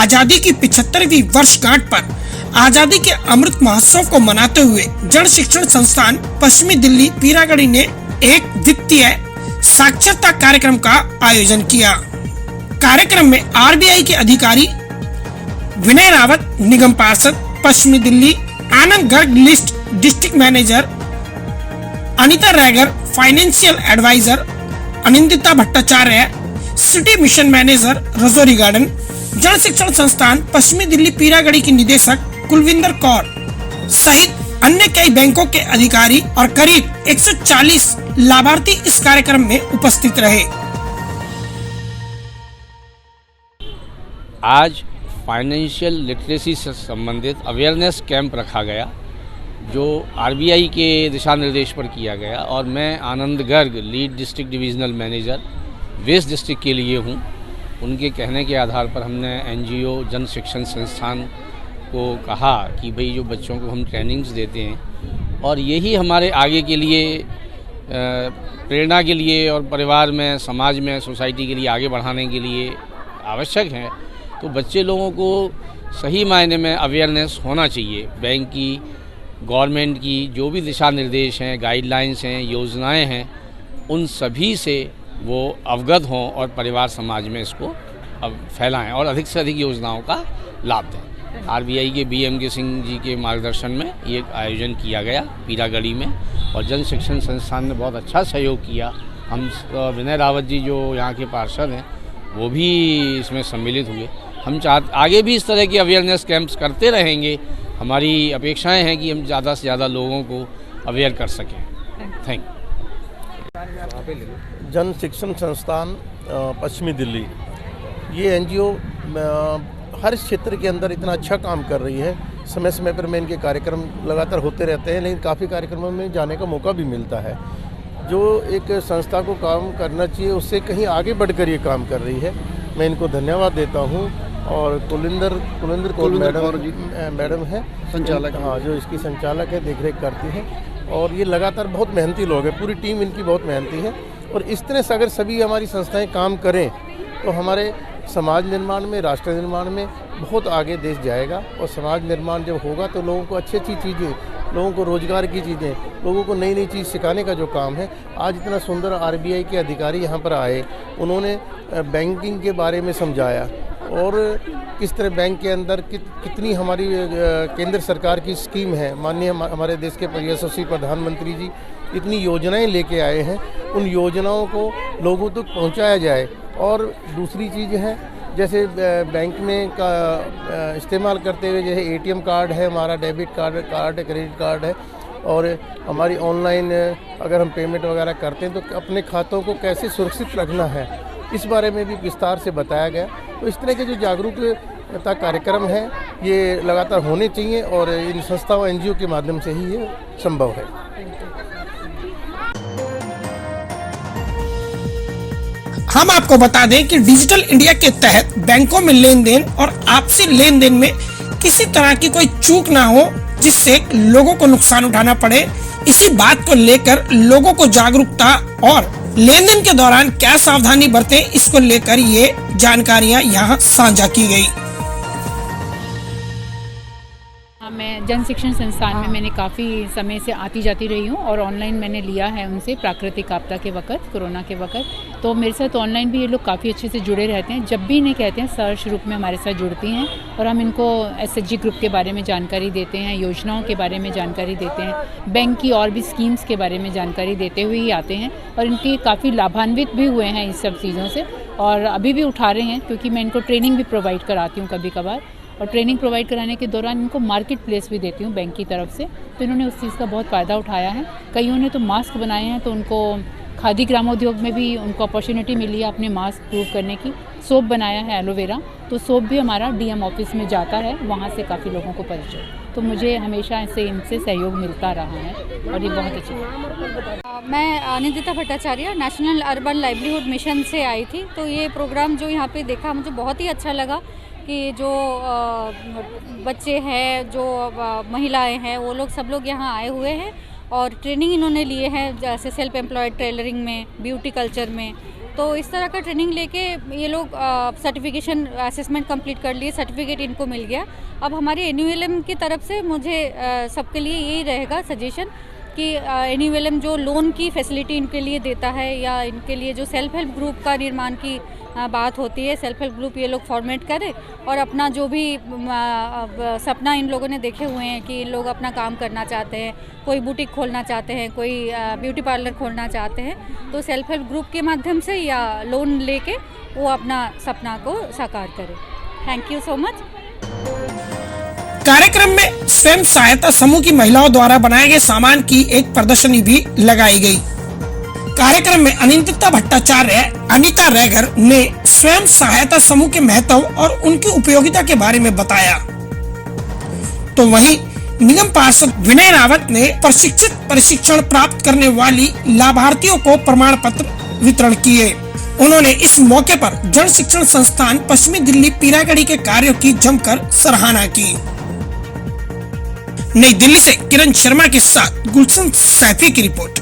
आजादी की 75वीं वर्षगांठ पर आजादी के अमृत महोत्सव को मनाते हुए जन शिक्षण संस्थान पश्चिमी दिल्ली पीरागढ़ी ने एक द्वितीय साक्षरता कार्यक्रम का आयोजन किया। कार्यक्रम में आरबीआई के अधिकारी विनय रावत, निगम पार्षद पश्चिमी Delhi, Anand Garg lead district manager, Anita Raigar financial advisor, Anindita Bhattacharya city mission manager Rajouri Garden, Jan Shikshan संस्थान पश्चिमी दिल्ली पीरागढ़ी की निदेशक कुलविंदर कौर सहित अन्य कई बैंकों के अधिकारी और करीब 140 लाभार्थी इस कार्यक्रम में उपस्थित रहे। आज फाइनेंशियल लिटरेसी से संबंधित अवेयरनेस कैंप रखा गया जो आरबीआई के दिशा निर्देश पर किया गया और मैं Anand Garg lead district divisional manager west district के लिए हूँ। उनके कहने के आधार पर हमने एनजीओ जन शिक्षण संस्थान को कहा कि भाई जो बच्चों को हम ट्रेनिंग्स देते हैं और यही हमारे आगे के लिए प्रेरणा के लिए और परिवार में, समाज में, सोसाइटी के लिए आगे बढ़ाने के लिए आवश्यक है, तो बच्चे लोगों को सही मायने में अवेयरनेस होना चाहिए। बैंक की, गवर्नमेंट की जो भी दिशा निर्देश हैं, गाइडलाइंस हैं, योजनाएं हैं, उन सभी से वो अवगत हों और परिवार समाज में इसको अब फैलाएं और अधिक से अधिक योजनाओं का लाभ दें। आरबीआई के बीएम के सिंह जी के मार्गदर्शन में ये आयोजन किया गया पीरागढ़ी में और जन शिक्षण संस्थान ने बहुत अच्छा सहयोग किया। हम विनय रावत जी जो यहाँ के पार्षद हैं वो भी इसमें सम्मिलित हुए। हम आगे भी इस तरह के अवेयरनेस कैंप्स करते रहेंगे। हमारी अपेक्षाएं हैं कि हम ज़्यादा से ज़्यादा लोगों को अवेयर कर सकें। Thank you. जन शिक्षण संस्थान पश्चिमी दिल्ली ये एनजीओ हर क्षेत्र के अंदर इतना अच्छा काम कर रही है। समय समय पर मैं इनके कार्यक्रम लगातार होते रहते हैं, लेकिन काफ़ी कार्यक्रमों में जाने का मौका भी मिलता है। जो एक संस्था को काम करना चाहिए उससे कहीं आगे बढ़कर ये काम कर रही है। मैं इनको धन्यवाद देता हूँ। और कुलविंदर कौर मैडम है संचालक, हाँ, जो इसकी संचालक है, देखरेख करती है और ये लगातार बहुत मेहनती लोग हैं। पूरी टीम इनकी बहुत मेहनती है और इस तरह से अगर सभी हमारी संस्थाएं काम करें तो हमारे समाज निर्माण में, राष्ट्र निर्माण में बहुत आगे देश जाएगा। और समाज निर्माण जब होगा तो लोगों को अच्छी अच्छी चीज़ें, लोगों को रोज़गार की चीज़ें, लोगों को नई नई चीज़ सिखाने का जो काम है। आज इतना सुंदर आरबीआई के अधिकारी यहाँ पर आए, उन्होंने बैंकिंग के बारे में समझाया और किस तरह बैंक के अंदर कितनी हमारी केंद्र सरकार की स्कीम है। माननीय हमारे देश के यशस्वी प्रधानमंत्री जी इतनी योजनाएं लेके आए हैं, उन योजनाओं को लोगों तक पहुंचाया जाए। और दूसरी चीज़ है जैसे बैंक में का इस्तेमाल करते हुए जैसे एटीएम कार्ड है, हमारा डेबिट कार्ड है, क्रेडिट कार्ड है और हमारी ऑनलाइन अगर हम पेमेंट वगैरह करते हैं तो अपने खातों को कैसे सुरक्षित रखना है, इस बारे में भी विस्तार से बताया गया। तो इस तरह के जो जागरूकता कार्यक्रम है ये लगातार होने चाहिए और इन संस्थाओं, एनजीओ के माध्यम से ही ये संभव है। हम आपको बता दें कि डिजिटल इंडिया के तहत बैंकों में लेन देन और आपसी लेन देन में किसी तरह की कोई चूक ना हो जिससे लोगों को नुकसान उठाना पड़े। इसी बात को लेकर लोगों को जागरूकता और लेन देन के दौरान क्या सावधानी बरतें, इसको लेकर ये जानकारियां यहाँ साझा की गई। मैं जन शिक्षण संस्थान में मैंने काफ़ी समय से आती जाती रही हूँ और ऑनलाइन मैंने लिया है उनसे प्राकृतिक आपदा के वक्त, कोरोना के वक्त। तो मेरे साथ ऑनलाइन भी ये लोग काफ़ी अच्छे से जुड़े रहते हैं। जब भी इन्हें कहते हैं सहर्ष रूप में हमारे साथ जुड़ती हैं और हम इनको एसएचजी ग्रुप के बारे में जानकारी देते हैं, योजनाओं के बारे में जानकारी देते हैं, बैंक की और भी स्कीम्स के बारे में जानकारी देते हुए ही आते हैं और इनकी काफ़ी लाभान्वित भी हुए हैं इस सब चीज़ों से और अभी भी उठा रहे हैं क्योंकि मैं इनको ट्रेनिंग भी प्रोवाइड कराती हूँ कभी कभार। और ट्रेनिंग प्रोवाइड कराने के दौरान इनको मार्केट प्लेस भी देती हूँ बैंक की तरफ से, तो इन्होंने उस चीज़ का बहुत फ़ायदा उठाया है। कईयों ने तो मास्क बनाए हैं, तो उनको खादी ग्रामोद्योग में भी उनको अपॉर्चुनिटी मिली है अपने मास्क प्रूव करने की। सोप बनाया है एलोवेरा, तो सोप भी हमारा डीएम ऑफिस में जाता है, वहाँ से काफ़ी लोगों को परिचय। तो मुझे हमेशा इनसे सहयोग मिलता रहा है और ये बहुत अच्छा। मैं Anindita Bhattacharya national urban livelihood mission से आई थी। तो ये प्रोग्राम जो यहाँ पे देखा मुझे बहुत ही अच्छा लगा कि जो बच्चे हैं, जो महिलाएं हैं, वो लोग सब लोग यहाँ आए हुए हैं और ट्रेनिंग इन्होंने लिए हैं, जैसे सेल्फ एम्प्लॉयड टेलरिंग में, ब्यूटी कल्चर में तो इस तरह का ट्रेनिंग लेके ये लोग सर्टिफिकेशन असेसमेंट कंप्लीट कर लिए, सर्टिफिकेट इनको मिल गया। अब हमारे NULM की तरफ से मुझे सबके लिए यही रहेगा सजेशन कि NULM जो लोन की फैसिलिटी इनके लिए देता है या इनके लिए जो सेल्फ हेल्प ग्रुप का निर्माण की बात होती है, सेल्फ हेल्प ग्रुप ये लोग फॉर्मेट करें और अपना जो भी सपना इन लोगों ने देखे हुए हैं कि लोग अपना काम करना चाहते हैं, कोई बुटीक खोलना चाहते हैं, कोई ब्यूटी पार्लर खोलना चाहते हैं, तो सेल्फ हेल्प ग्रुप के माध्यम से या लोन लेके वो अपना सपना को साकार करें। Thank you so much. कार्यक्रम में स्वयं सहायता समूह की महिलाओं द्वारा बनाए गए सामान की एक प्रदर्शनी भी लगाई गई। कार्यक्रम में अनिंदिता भट्टाचार्य, अनीता रैगर ने स्वयं सहायता समूह के महत्व और उनकी उपयोगिता के बारे में बताया। तो वहीं निगम पार्षद विनय रावत ने प्रशिक्षण प्राप्त करने वाली लाभार्थियों को प्रमाण पत्र वितरण किए। उन्होंने इस मौके पर जन शिक्षण संस्थान पश्चिमी दिल्ली पीरागढ़ी के कार्यों की जमकर सराहना की। नई दिल्ली से किरण शर्मा के साथ गुलशन सैफी की रिपोर्ट।